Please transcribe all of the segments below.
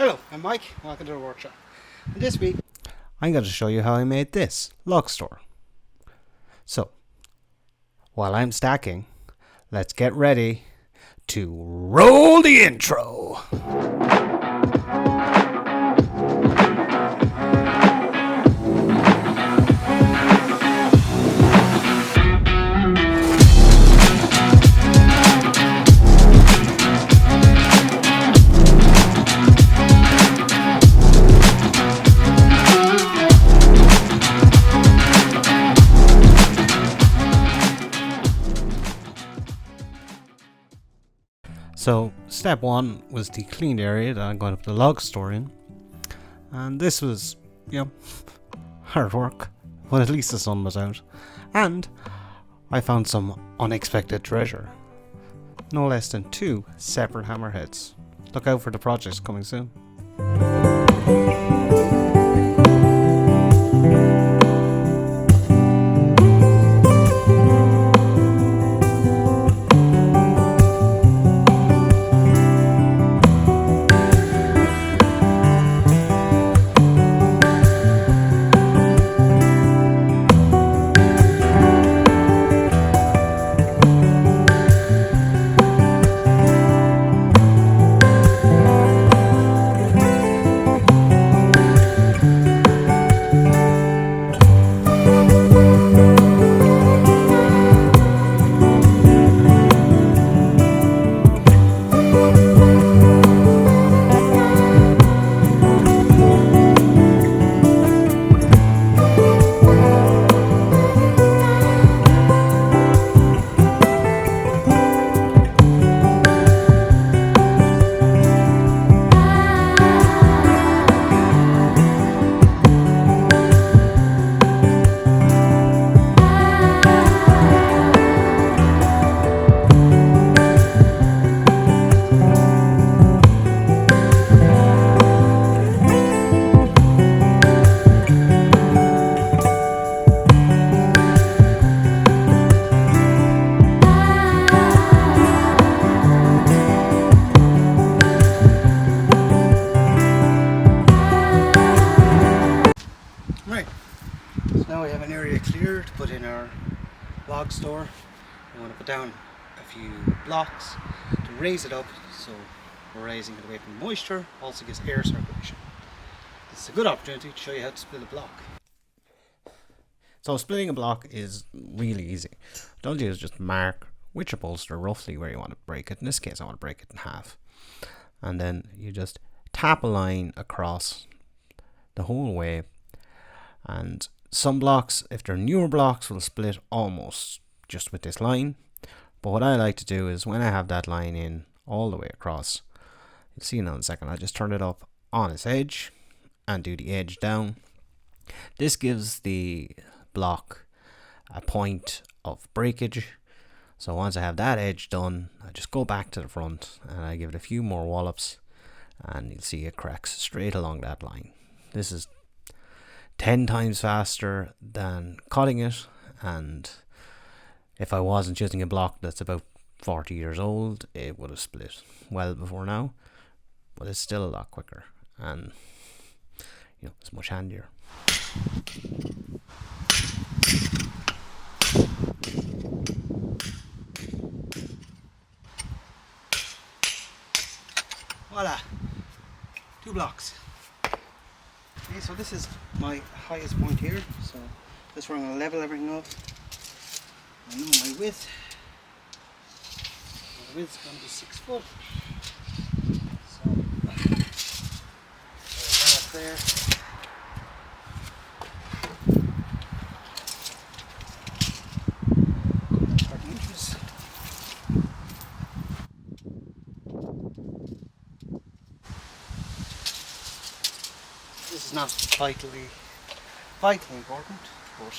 Hello, I'm Mike, welcome to the workshop. And this week I'm going to show you how I made this log store. So, while I'm stacking, let's get ready to roll the intro. So step one was the cleaned area that I'm going to put the log store in, and this was, hard work, but at least the sun was out, and I found some unexpected treasure. No less than 2 separate hammerheads. Look out for the projects coming soon. Right, so now we have an area clear to put in our log store. We want to put down a few blocks to raise it up, so we're raising it away from moisture, also gives air circulation. This is a good opportunity to show you how to split a block. So splitting a block is really easy. All you do is just mark which upholstery roughly where you want to break it. In this case I want to break it in half. And then you just tap a line across the whole way. And some blocks, if they're newer blocks, will split almost just with this line. But what I like to do is when I have that line in all the way across, you'll see now in a second, I just turn it up on its edge and do the edge down. This gives the block a point of breakage. So once I have that edge done, I just go back to the front and I give it a few more wallops, and you'll see it cracks straight along that line. This is 10 times faster than cutting it, and if I wasn't using a block that's about 40 years old, it would have split well before now, but it's still a lot quicker and it's much handier. Voila, 2 blocks. Okay, so this is my highest point here, so this is where I'm going to level everything off. I know my width. My width's going to be 6 foot. So, that there. 30 inches. This is not vitally important, but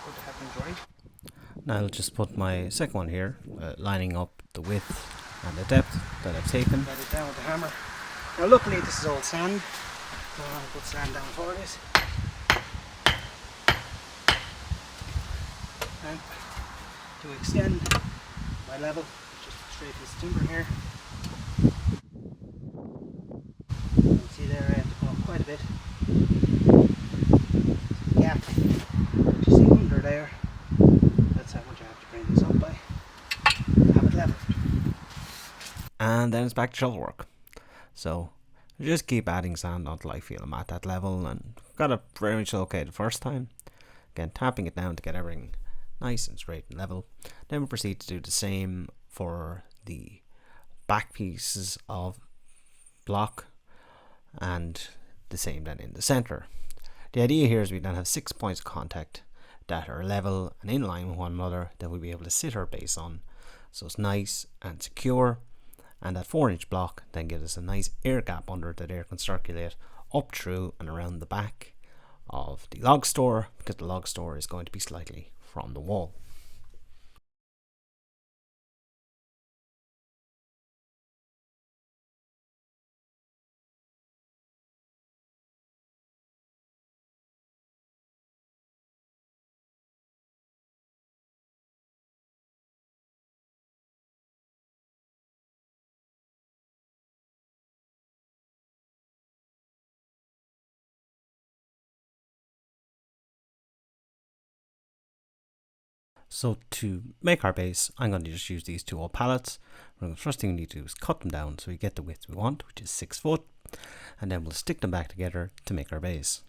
good to have them dry. Now I'll just put my second one here, lining up the width and the depth that I've taken. Let it down with the hammer. Now luckily this is all sand, so I'm going to put sand down for this. And to extend my level, just straight this timber here. bit. Yeah, what you see under there, that's how much I have to bring this up by. Have it level. And then it's back to shovel work. So just keep adding sand until I feel I'm at that level, and got it very much okay the first time. Again, tapping it down to get everything nice and straight and level. Then we proceed to do the same for the back pieces of block, and the same then in the center. The idea here is we then have 6 points of contact that are level and in line with one another that we'll be able to sit our base on, so it's nice and secure. And that 4-inch block then gives us a nice air gap under it that air can circulate up through and around the back of the log store, because the log store is going to be slightly from the wall. So to make our base, I'm going to just use these 2 old pallets. The first thing we need to do is cut them down so we get the width we want, which is 6 foot, and then we'll stick them back together to make our base.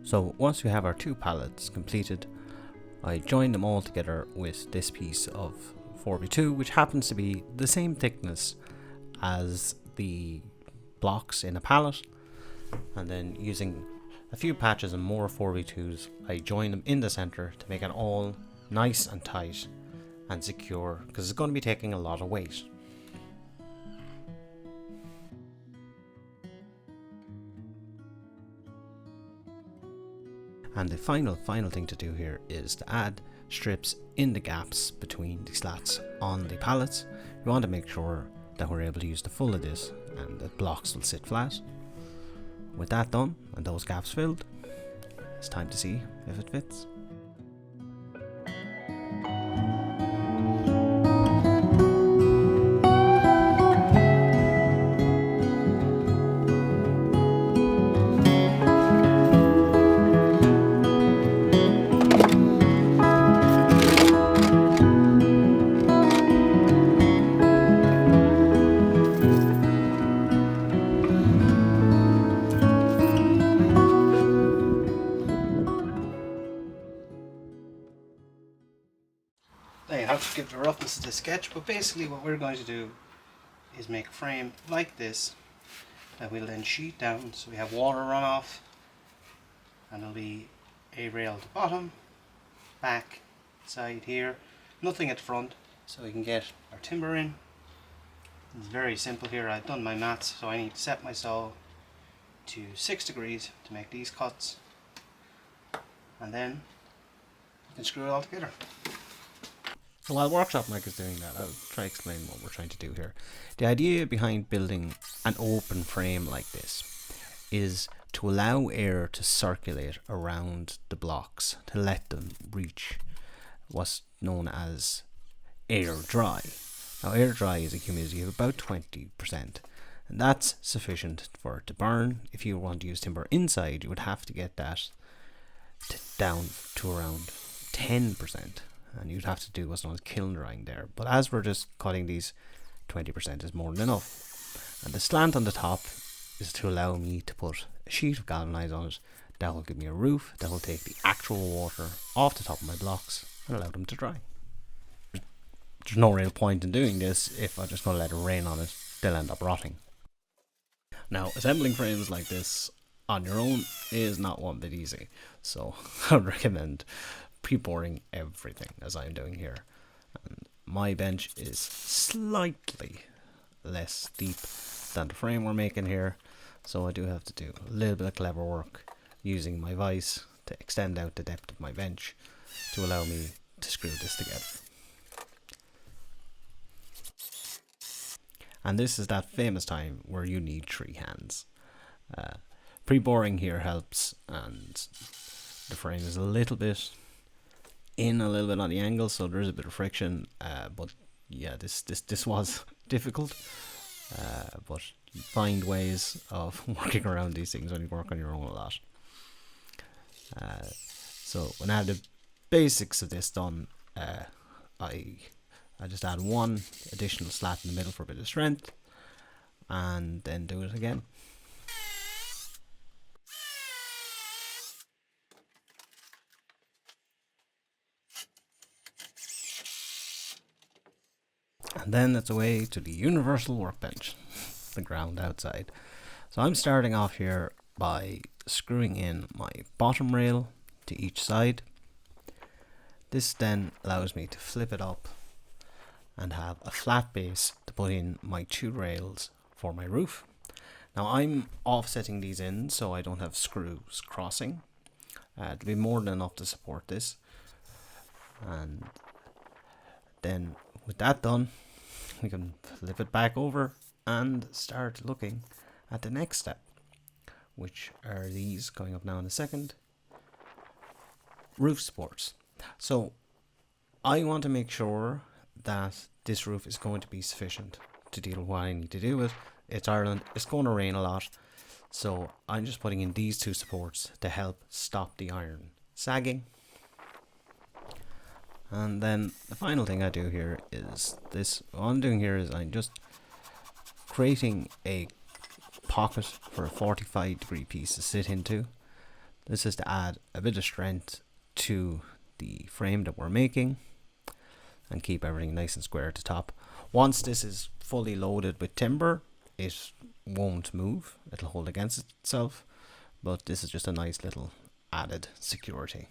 So once we have our 2 pallets completed, I join them all together with this piece of 4x2, which happens to be the same thickness as the blocks in a pallet, and then using a few patches and more 4x2s, I join them in the center to make it all nice and tight and secure, because it's going to be taking a lot of weight. And the final thing to do here is to add strips in the gaps between the slats on the pallets. We want to make sure that we're able to use the full of this and the blocks will sit flat. With that done and those gaps filled, it's time to see if it fits. I have to give the roughness of the sketch, but basically what we're going to do is make a frame like this that we'll then sheet down, so we have water runoff, and there'll be a rail at the bottom, back, side here, nothing at the front, so we can get our timber in. It's very simple here. I've done my maths, so I need to set my saw to 6 degrees to make these cuts, and then you can screw it all together. So while Workshop Mike is doing that, I'll try to explain what we're trying to do here. The idea behind building an open frame like this is to allow air to circulate around the blocks, to let them reach what's known as air dry. Now air dry is a humidity of about 20%, and that's sufficient for it to burn. If you want to use timber inside, you would have to get that down to around 10%, and you'd have to do what's known as kiln drying there. But as we're just cutting these, 20% is more than enough. And the slant on the top is to allow me to put a sheet of galvanise on it. That will give me a roof that will take the actual water off the top of my blocks and allow them to dry. There's no real point in doing this if I'm just going to let it rain on it. They'll end up rotting. Now, assembling frames like this on your own is not one bit easy, so I would recommend pre-boring everything as I'm doing here. And my bench is slightly less deep than the frame we're making here, so I do have to do a little bit of clever work using my vise to extend out the depth of my bench to allow me to screw this together. And this is that famous time where you need 3 hands. Pre-boring here helps, and the frame is a little bit on the angle, so there is a bit of friction, but yeah, this was difficult, but you find ways of working around these things when you work on your own a lot. So when I have the basics of this done, I just add one additional slat in the middle for a bit of strength, and then do it again. And then it's away to the universal workbench, the ground outside. So I'm starting off here by screwing in my bottom rail to each side. This then allows me to flip it up and have a flat base to put in my 2 rails for my roof. Now I'm offsetting these in so I don't have screws crossing. It'll be more than enough to support this. And then with that done, we can flip it back over and start looking at the next step, which are these coming up now in a second. Roof supports. So I want to make sure that this roof is going to be sufficient to deal with what I need to do with. It's Ireland, it's going to rain a lot, so I'm just putting in these 2 supports to help stop the iron sagging. And then the final thing I do here is this. What I'm doing here is I'm just creating a pocket for a 45-degree piece to sit into. This is to add a bit of strength to the frame that we're making and keep everything nice and square at the top. Once this is fully loaded with timber, it won't move. It'll hold against itself, but this is just a nice little added security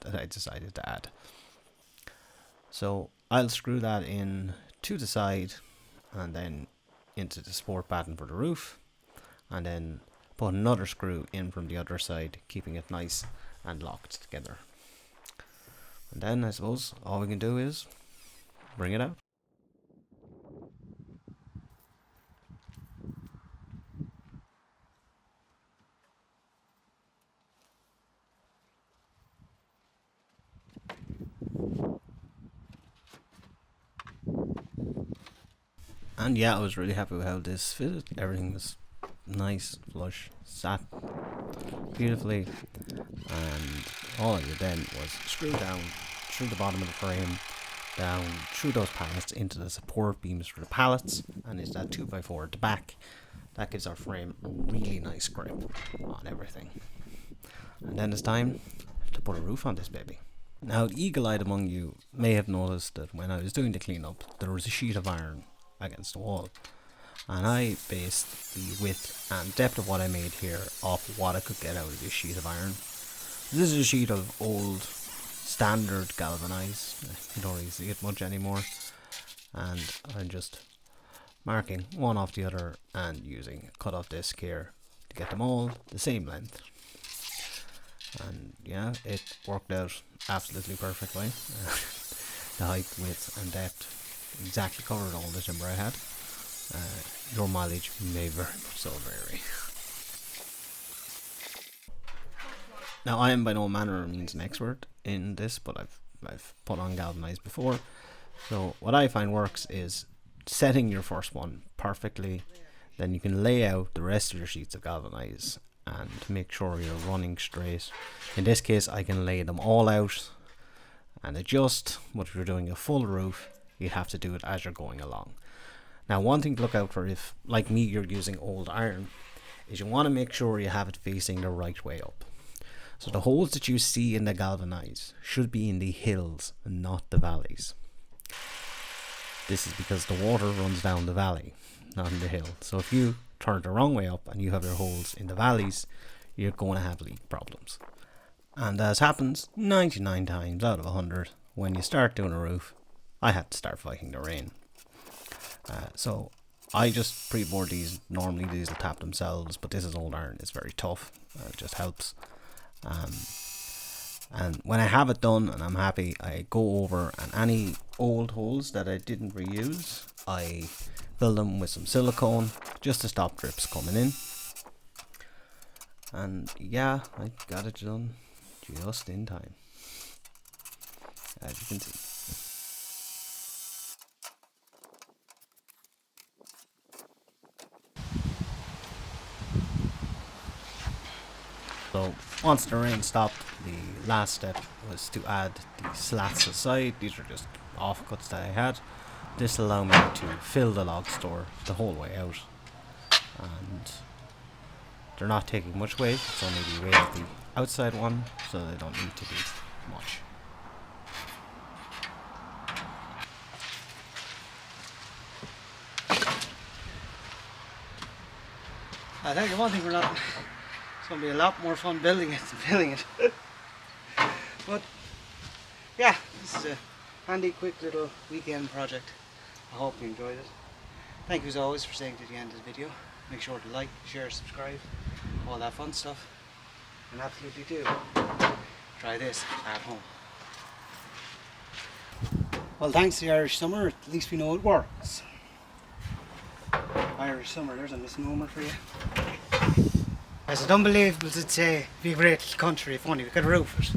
that I decided to add. So I'll screw that in to the side and then into the support pattern for the roof, and then put another screw in from the other side, keeping it nice and locked together. And then I suppose all we can do is bring it out. And yeah, I was really happy with how this fitted. Everything was nice, flush, sat beautifully, and all I did then was screw down through the bottom of the frame, down through those pallets into the support beams for the pallets, and it's that 2x4 at the back. That gives our frame a really nice grip on everything. And then it's time to put a roof on this baby. Now, the eagle-eyed among you may have noticed that when I was doing the cleanup, there was a sheet of iron against the wall, and I based the width and depth of what I made here off what I could get out of this sheet of iron. This is a sheet of old standard galvanise. You don't really see it much anymore, and I'm just marking one off the other and using a cut off disc here to get them all the same length. And yeah, it worked out absolutely perfectly. The height, width and depth exactly covered all the timber I had. Your mileage may very much so vary. Now, I am by no manner of means an expert in this, but I've put on galvanized before, So what I find works is setting your first one perfectly, then you can lay out the rest of your sheets of galvanize and make sure you're running straight. In this case I can lay them all out and adjust, but if you're doing a full roof you'd have to do it as you're going along. Now one thing to look out for, if like me you're using old iron, is you want to make sure you have it facing the right way up. So the holes that you see in the galvanize should be in the hills and not the valleys. This is because the water runs down the valley, not in the hill. So if you turn it the wrong way up and you have your holes in the valleys, you're going to have leak problems. And as happens 99 times out of 100, when you start doing a roof, I had to start fighting the rain. So I just pre-board these. Normally these will tap themselves, but this is old iron, it's very tough, it just helps. And when I have it done and I'm happy, I go over, and any old holes that I didn't reuse, I fill them with some silicone just to stop drips coming in. And yeah, I got it done just in time, as you can see. So once the rain stopped, the last step was to add the slats aside. These are just offcuts that I had. This allowed me to fill the log store the whole way out, and they're not taking much weight. It's only the weight of the outside one, so they don't need to be much. I tell you one thing, it's going to be a lot more fun building it than filling it. But yeah, this is a handy, quick little weekend project. I hope you enjoyed it. Thank you as always for staying to the end of the video. Make sure to like, share, subscribe, all that fun stuff. And absolutely do try this at home. Well, thanks to the Irish summer, at least we know it works. Irish summer, there's a misnomer for you. It's unbelievable to say, be a great country if only we could roof it.